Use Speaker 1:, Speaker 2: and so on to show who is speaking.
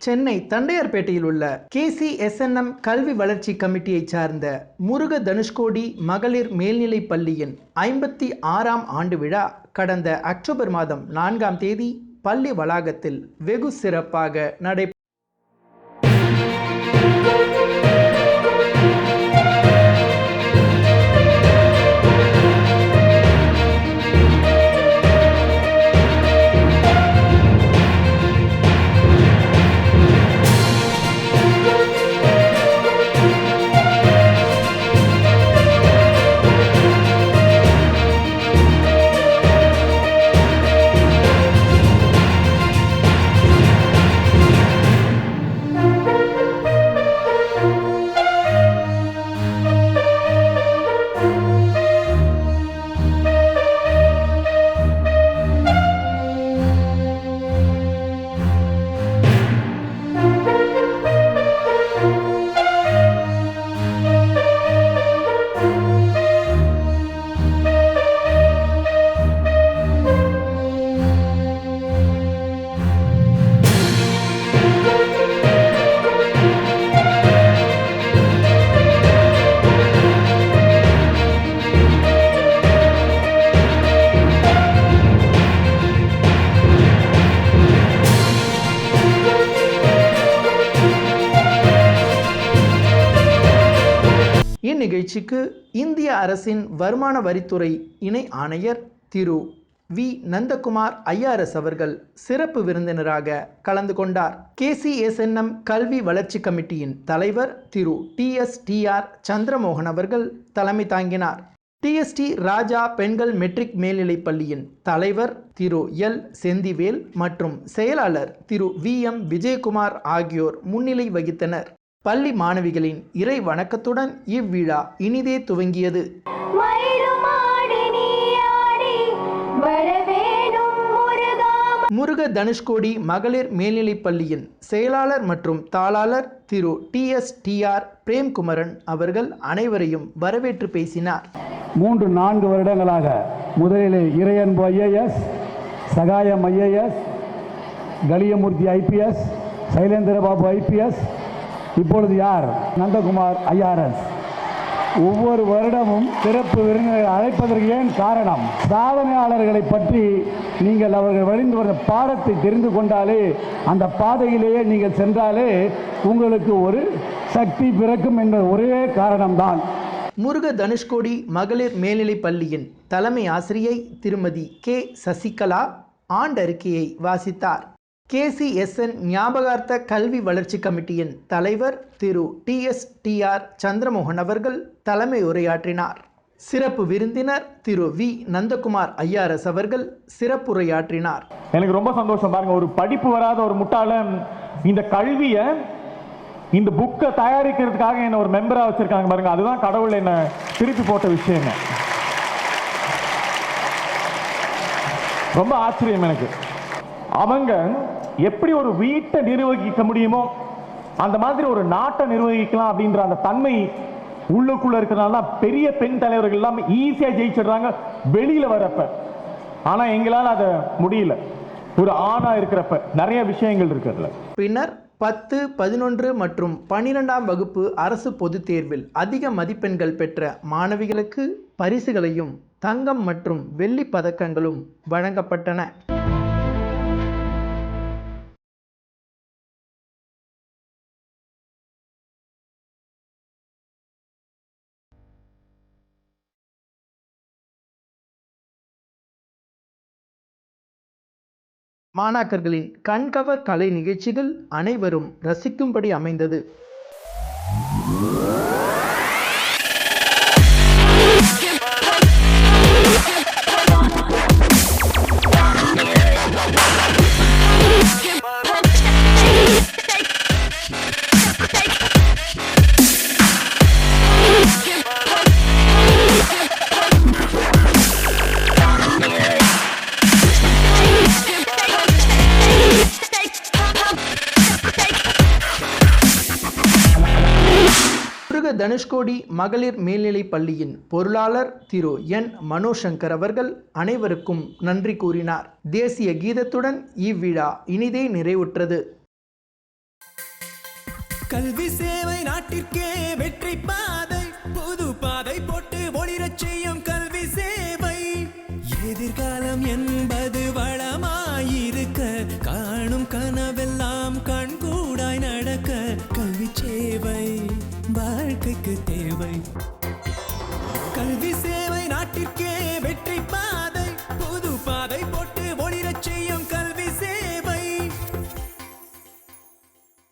Speaker 1: சென்னை தண்டையார்பேட்டையில் உள்ள KCSNM கல்வி வளர்ச்சி கமிட்டியைச் சார்ந்த முருக தனுஷ்கோடி மகளிர் மேல்நிலைப் பள்ளியின் 56ஆம் ஆண்டு விழா கடந்த அக்டோபர் மாதம் 4ஆம் தேதி பள்ளி வளாகத்தில் வெகு சிறப்பாக நடைபெற்றது. இந்நிகழ்ச்சிக்கு இந்திய அரசின் வருமான வரித்துறை இணை ஆணையர் திரு வி நந்தகுமார் IRS அவர்கள் சிறப்பு விருந்தினராக கலந்து கொண்டார். KCSNM கல்வி வளர்ச்சி கமிட்டியின் தலைவர் திரு TSTR சந்திரமோகன் அவர்கள் தலைமை தாங்கினார். TST ராஜா பெண்கள் மெட்ரிக் மேல்நிலைப் பள்ளியின் தலைவர் திரு L செந்திவேல் மற்றும் செயலாளர் திரு VM விஜயகுமார் ஆகியோர் முன்னிலை வகித்தனர். பள்ளி மாணவிகளின் இறை வணக்கத்துடன் இவ்விழா இனிதே துவங்கியது. முருக தனுஷ்கோடி மகளிர் மேல்நிலைப் பள்ளியின் செயலாளர் மற்றும் தாளாளர் திரு TSTR பிரேம்குமரன் அவர்கள் அனைவரையும் வரவேற்று பேசினார்.
Speaker 2: 3-4 வருடங்களாக முதலிலே இறையன்பு IAS, சகாயம் IAS, Kaliyamoorthy IPS, Sylendra Babu IPS, இப்பொழுது யார் நந்தகுமார் IRS. ஒவ்வொரு வருடமும் சிறப்பு விருந்தினரை அழைப்பதற்கு ஏன் காரணம், சாதனையாளர்களை பற்றி நீங்கள் அவர்கள் வழிந்து வந்த பாடத்தை தெரிந்து கொண்டாலே, அந்த பாதையிலேயே நீங்கள் சென்றாலே உங்களுக்கு ஒரு சக்தி பிறக்கும் என்ற ஒரே காரணம்தான்.
Speaker 1: முருக தனுஷ்கோடி மகளிர் மேல்நிலைப் பள்ளியின் தலைமை ஆசிரியை திருமதி K சசிகலா ஆண்டறிக்கையை வாசித்தார். KCSN ஞாபகார்த்த கல்வி வளர்ச்சி கமிட்டியின் தலைவர் திரு TSTR சந்திரமோகன் அவர்கள் தலைமை உரையாற்றினார். சிறப்பு விருந்தினர் திரு வி நந்தகுமார் IRS அவர்கள் சிறப்புரையாற்றினார்.
Speaker 3: எனக்கு ரொம்ப சந்தோஷம். பாருங்க, ஒரு படிப்பு வராத ஒரு முட்டாளன் இந்த கல்வியை, இந்த புக்கை தயாரிக்கிறதுக்காக என்ன ஒரு மெம்பரா வச்சிருக்காங்க பாருங்க. அதுதான் கடவுள் என்ன திருப்பி போட்ட விஷயம். ரொம்ப ஆச்சரியம் எனக்கு. அவங்க எப்படி ஒரு வீட்டை நிர்வகிக்க முடியுமோ அந்த மாதிரி ஒரு நாட்டை நிர்வகிக்கலாம் அப்படின்ற அந்த தன்மை உள்ளுக்குள்ள இருக்கிறனால பெரிய பெண் தலைவர்கள் எல்லாம் ஈஸியா ஜெயிச்சிடுறாங்க வெளியில வரப்ப. ஆனா எங்களால் அதை முடியல. ஒரு ஆணா இருக்கிறப்ப நிறைய விஷயங்கள் இருக்கிறதுல.
Speaker 1: பின்னர் 10, 11 மற்றும் 12ஆம் வகுப்பு அரசு பொதுத் தேர்வில் அதிக மதிப்பெண்கள் பெற்ற மாணவிகளுக்கு பரிசுகளையும் தங்கம் மற்றும் வெள்ளி பதக்கங்களும் வழங்கப்பட்டன. மாணாக்கர்களின் கண்கவர் கலை நிகழ்ச்சிகள் அனைவரும் ரசிக்கும்படி அமைந்தது. தனுஷ்கோடி மகளிர் மேல்நிலைப் பள்ளியின் பொருளாளர் திரு என் மனோசங்கர் அவர்கள் அனைவருக்கும் நன்றி கூறினார். தேசிய கீதத்துடன் இவ்விழா இனிதே நிறைவுற்றது.
Speaker 4: கல்வி சேவை நாட்டிற்கே வெற்றி பாதை, புது பாதை போட்டு ஒளிரச் செய்யும் கல்வி சேவை. எதிர்காலம் என்பது வளமாயிருக்க, காணும் கனவெல்லாம் கண்கூடாய் நடக்க, கல்வி சேவை வாழ்க்கைக்கு தேவை. கல்வி சேவை நாட்டிற்கே வெற்றி பாதை, புது பாதை போட்டு ஒளிரச் செய்யும்